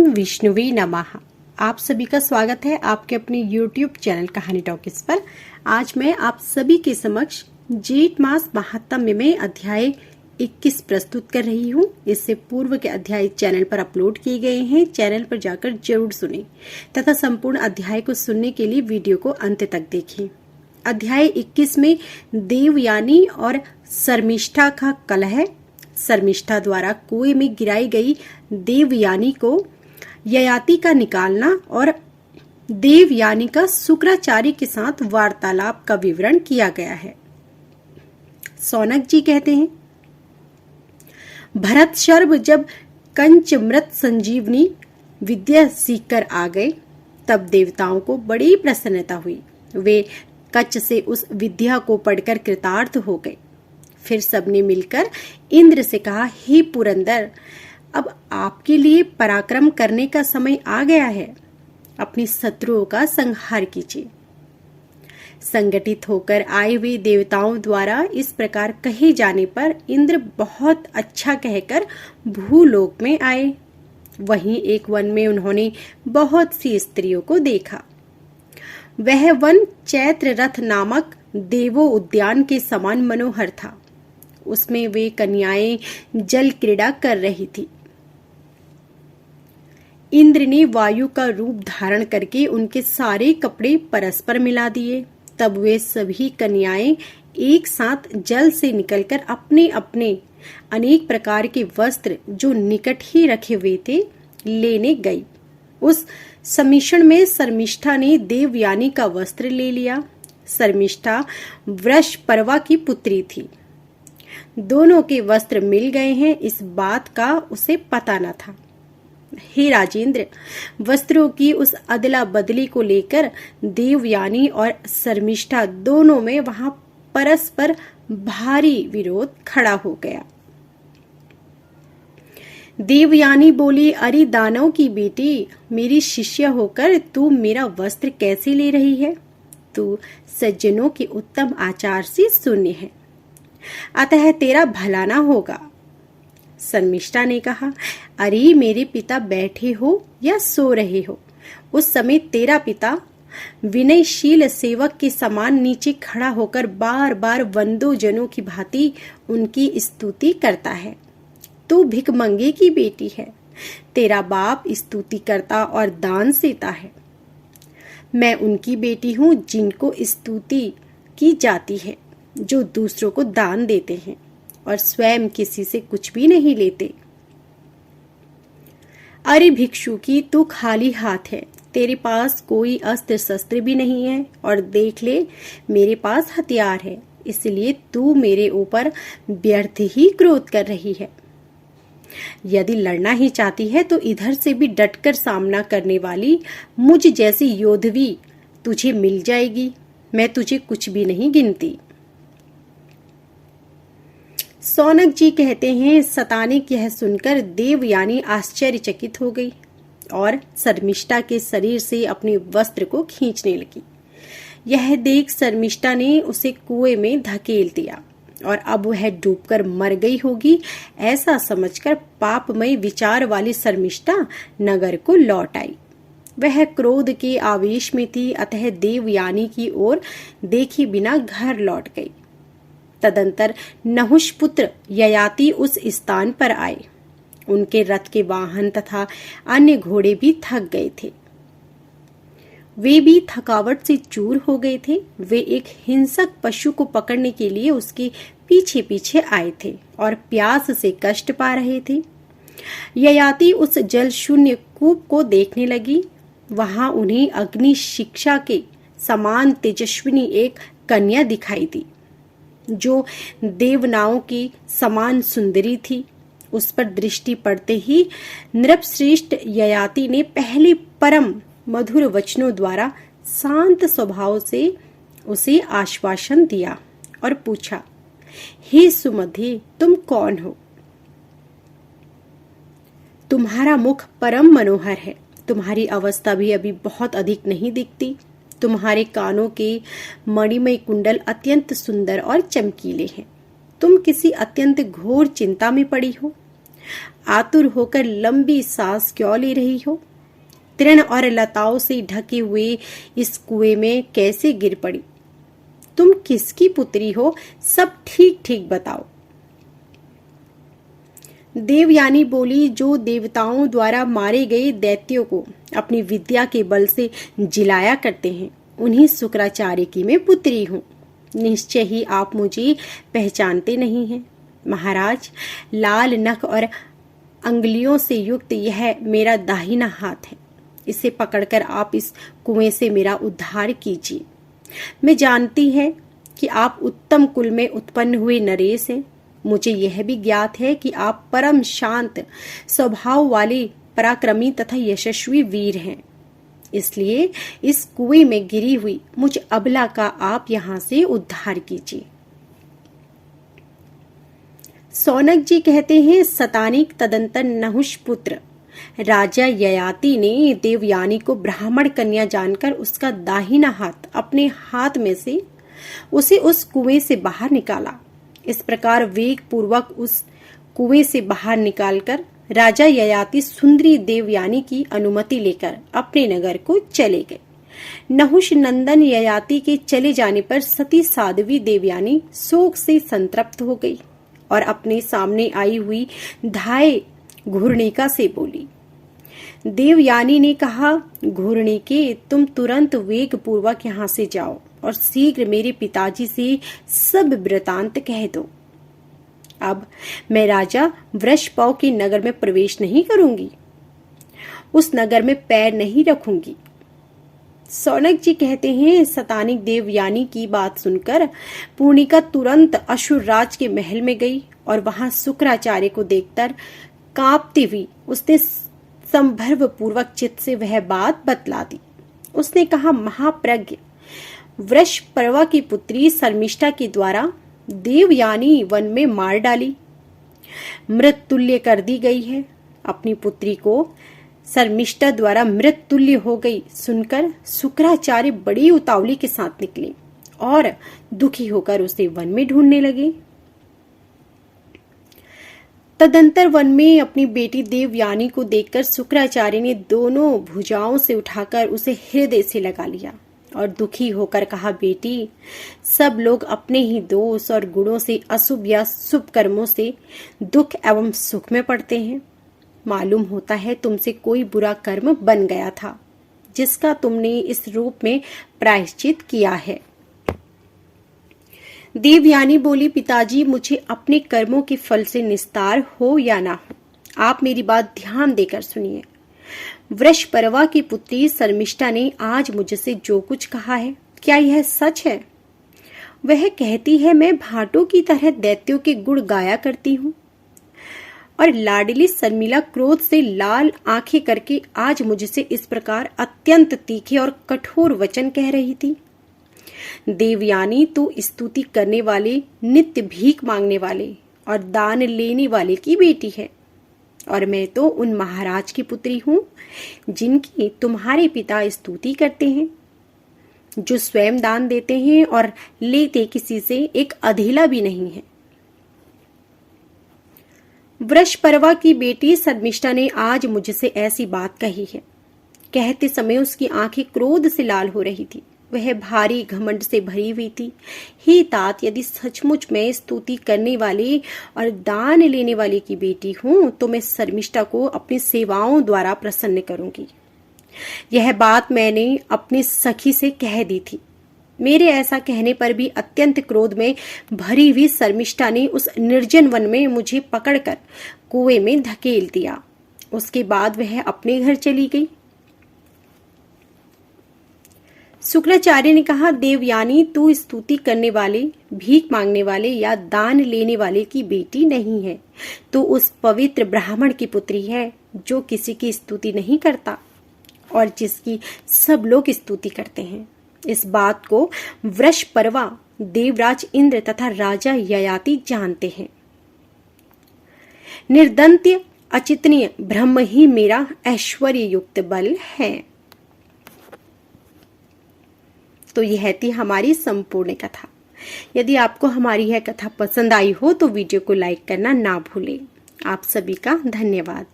ओम विष्णुवे नमः। आप सभी का स्वागत है आपके अपने YouTube चैनल कहानी टॉकीज पर। आज मैं आप सभी के समक्ष जेठ मास महात्म्य में अध्याय 21 प्रस्तुत कर रही हूँ। इससे पूर्व के अध्याय चैनल पर अपलोड किए गए हैं, चैनल पर जाकर जरूर सुनें तथा संपूर्ण अध्याय को सुनने के लिए वीडियो को अंत तक देखें। अध्याय 21 में देवयानी और शर्मिष्ठा का कलह, शर्मिष्ठा द्वारा कुएं में गिराई गई देवयानी को ययाति का निकालना और देवयानी का शुक्राचार्य के साथ वार्तालाप का विवरण किया गया है। सौनक जी कहते हैं, भरत शर्व जब कंचमृत संजीवनी विद्या सीखकर आ गए तब देवताओं को बड़ी प्रसन्नता हुई। वे कच्छ से उस विद्या को पढ़कर कृतार्थ हो गए। फिर सबने मिलकर इंद्र से कहा, हे पुरंदर, अब आपके लिए पराक्रम करने का समय आ गया है। अपने शत्रुओं का संहार कीजिए। संगठित होकर आए हुए देवताओं द्वारा इस प्रकार कहे जाने पर इंद्र बहुत अच्छा कहकर भूलोक में आए। वहीं एक वन में उन्होंने बहुत सी स्त्रियों को देखा। वह वन चैत्र रथ नामक देवो उद्यान के समान मनोहर था। उसमें वे कन्याएं जल क्रीड़ा कर रही थी। इंद्र ने वायु का रूप धारण करके उनके सारे कपड़े परस्पर मिला दिए। तब वे सभी कन्याएं एक साथ जल से निकलकर अपने अपने अनेक प्रकार के वस्त्र जो निकट ही रखे हुए थे लेने गई। उस सम्मिश्रण में शर्मिष्ठा ने देवयानी का वस्त्र ले लिया। शर्मिष्ठा वृषपर्वा की पुत्री थी। दोनों के वस्त्र मिल गए हैं, इस बात का उसे पता न था। हे राजेंद्र, वस्त्रों की उस अदला बदली को लेकर देवयानी और शर्मिष्ठा दोनों में वहां परस्पर भारी विरोध खड़ा हो गया। देवयानी बोली, अरे दानव की बेटी, मेरी शिष्य होकर तू मेरा वस्त्र कैसे ले रही है? तू सज्जनों के उत्तम आचार से शून्य है, अतः तेरा भला ना होगा। शर्मिष्ठा ने कहा, अरे मेरे पिता बैठे हो या सो रहे हो, उस समय तेरा पिता विनयशील सेवक के समान नीचे खड़ा होकर बार बार वंदो जनों की भांति उनकी स्तुति करता है। तू भिखमंगे की बेटी है, तेरा बाप स्तुति करता और दान देता है। मैं उनकी बेटी हूँ जिनको स्तुति की जाती है, जो दूसरों को दान देते हैं और स्वयं किसी से कुछ भी नहीं लेते। अरे भिक्षु की, तू खाली हाथ है, तेरे पास कोई अस्त्र शस्त्र भी नहीं है, और देख ले मेरे पास हथियार है, इसलिए तू मेरे ऊपर व्यर्थ ही क्रोध कर रही है। यदि लड़ना ही चाहती है तो इधर से भी डटकर सामना करने वाली मुझ जैसी योद्धवी तुझे मिल जाएगी। मैं तुझे कुछ भी नहीं गिनती। सौनक जी कहते हैं, सतानिक यह सुनकर देवयानी आश्चर्यचकित हो गई और शर्मिष्ठा के शरीर से अपने वस्त्र को खींचने लगी। यह देख शर्मिष्ठा ने उसे कुएं में धकेल दिया और अब वह डूबकर मर गई होगी, ऐसा समझकर पापमय विचार वाली शर्मिष्ठा नगर को लौट आई। वह क्रोध के आवेश में थी, अतः देवयानी की ओर देखे बिना घर लौट गई। तदंतर नहुष पुत्र ययाति उस स्थान पर आए। उनके रथ के वाहन तथा अन्य घोड़े भी थक गए थे। वे भी थकावट से चूर हो गए थे। वे एक हिंसक पशु को पकड़ने के लिए उसके पीछे पीछे आए थे और प्यास से कष्ट पा रहे थे। ययाति उस जल शून्य कूप को देखने लगी। वहां उन्हें अग्नि शिक्षा के समान तेजस्विनी एक कन्या दिखाई दी, जो देवनाओं की समान सुंदरी थी। उस पर दृष्टि पड़ते ही नृपश्रेष्ठ ययाति ने पहले परम मधुर वचनों द्वारा शांत स्वभाव से उसे आश्वासन दिया और पूछा, हे सुमधे, तुम कौन हो? तुम्हारा मुख परम मनोहर है, तुम्हारी अवस्था भी अभी बहुत अधिक नहीं दिखती। तुम्हारे कानों के मणिमय कुंडल अत्यंत सुंदर और चमकीले हैं। तुम किसी अत्यंत घोर चिंता में पड़ी हो। आतुर होकर लंबी सांस क्यों ले रही हो? तृण और लताओं से ढके हुए इस कुएं में कैसे गिर पड़ी? तुम किसकी पुत्री हो? सब ठीक ठीक बताओ। देवयानी बोली, जो देवताओं द्वारा मारे गए दैत्यों को अपनी विद्या के बल से जिलाया करते हैं, उन्हीं शुक्राचार्य की मैं पुत्री हूँ। निश्चय ही आप मुझे पहचानते नहीं हैं। महाराज, लाल नख और अंगुलियों से युक्त यह मेरा दाहिना हाथ है। इसे पकड़कर आप इस कुएं से मेरा उद्धार कीजिए। मैं जानती है कि आप उत्तम कुल में उत्पन्न हुए नरेश हैं। मुझे यह भी ज्ञात है कि आप परम शांत स्वभाव वाले पराक्रमी तथा यशस्वी वीर हैं। इसलिए इस कुएं में गिरी हुई मुझ अबला का आप यहां से उद्धार कीजिए। सौनक जी कहते हैं, सतानिक तदंतर नहुष पुत्र राजा ययाति ने देवयानी को ब्राह्मण कन्या जानकर उसका दाहिना हाथ अपने हाथ में से उसे उस कुएं से बाहर निकाला। इस प्रकार वेग पूर्वक उस कुएं से बाहर निकालकर राजा ययाति सुंदरी देवयानी की अनुमति लेकर अपने नगर को चले गए। नहुष नंदन ययाति के चले जाने पर सती साध्वी देवयानी शोक से संतप्त हो गई और अपने सामने आई हुई धाय घूर्णिका से बोली। देवयानी ने कहा, घूर्णिके, तुम तुरंत वेग पूर्वक यहाँ से जाओ और शीघ्र मेरे पिताजी से सब वृतांत कह दो। अब मैं राजा वृषपौ के नगर में प्रवेश नहीं करूंगी, उस नगर में पैर नहीं रखूंगी। सौनक जी कहते हैं, सतानिक देवयानी की बात सुनकर पूर्णिका तुरंत असुरराज के महल में गई और वहां शुक्राचार्य को देखकर कांपती हुई उसने संभर्व पूर्वक चित्त से वह बात बतला दी। उसने कहा, महाप्रज्ञ, वृषपर्वा की पुत्री शर्मिष्ठा के द्वारा देवयानी वन में मार डाली, मृत तुल्य कर दी गई है। अपनी पुत्री को शर्मिष्ठा द्वारा मृत तुल्य हो गई सुनकर शुक्राचार्य बड़ी उतावली के साथ निकले और दुखी होकर उसे वन में ढूंढने लगे। तदंतर वन में अपनी बेटी देवयानी को देखकर शुक्राचार्य ने दोनों भुजाओं से उठाकर उसे हृदय से लगा लिया और दुखी होकर कहा, बेटी, सब लोग अपने ही दोष और गुणों से अशुभ या शुभ कर्मों से दुख एवं सुख में पड़ते हैं। मालूम होता है तुमसे कोई बुरा कर्म बन गया था, जिसका तुमने इस रूप में प्रायश्चित किया है। देवयानी बोली, पिताजी, मुझे अपने कर्मों के फल से निस्तार हो या ना हो, आप मेरी बात ध्यान देकर सुनिए। वृषपर्वा की पुत्री शर्मिष्ठा ने आज मुझसे जो कुछ कहा है, क्या यह सच है? वह कहती है, मैं भाटों की तरह दैत्यों के गुण गाया करती हूँ, और लाडली शर्मिला क्रोध से लाल आंखें करके आज मुझसे इस प्रकार अत्यंत तीखे और कठोर वचन कह रही थी। देवयानी तो स्तुति करने वाले, नित्य भीख मांगने वाले और दान लेने वाले की बेटी है, और मैं तो उन महाराज की पुत्री हूँ जिनकी तुम्हारे पिता स्तुति करते हैं, जो स्वयं दान देते हैं और लेते किसी से एक अधेला भी नहीं है। वृषपर्वा की बेटी शर्मिष्ठा ने आज मुझसे ऐसी बात कही है। कहते समय उसकी आंखें क्रोध से लाल हो रही थी, वह भारी घमंड से भरी हुई थी। हे तात, यदि सचमुच मैं स्तुति करने वाले और दान लेने वाले की बेटी हूं तो मैं शर्मिष्ठा को अपनी सेवाओं द्वारा प्रसन्न करूंगी। यह बात मैंने अपनी सखी से कह दी थी। मेरे ऐसा कहने पर भी अत्यंत क्रोध में भरी हुई शर्मिष्ठा ने उस निर्जन वन में मुझे पकड़कर कुएं में धकेल दिया। उसके बाद वह अपने घर चली गई। शुक्राचार्य ने कहा, देवयानी, तू स्तुति करने वाले, भीख मांगने वाले या दान लेने वाले की बेटी नहीं है, तो उस पवित्र ब्राह्मण की पुत्री है जो किसी की स्तुति नहीं करता और जिसकी सब लोग स्तुति करते हैं। इस बात को वृषपर्वा, देवराज इंद्र तथा राजा ययाति जानते हैं। निर्दंत्य अचितनीय ब्रह्म ही मेरा ऐश्वर्य युक्त बल है। तो यह थी हमारी संपूर्ण कथा। यदि आपको हमारी यह कथा पसंद आई हो तो वीडियो को लाइक करना ना भूलें आप सभी का धन्यवाद।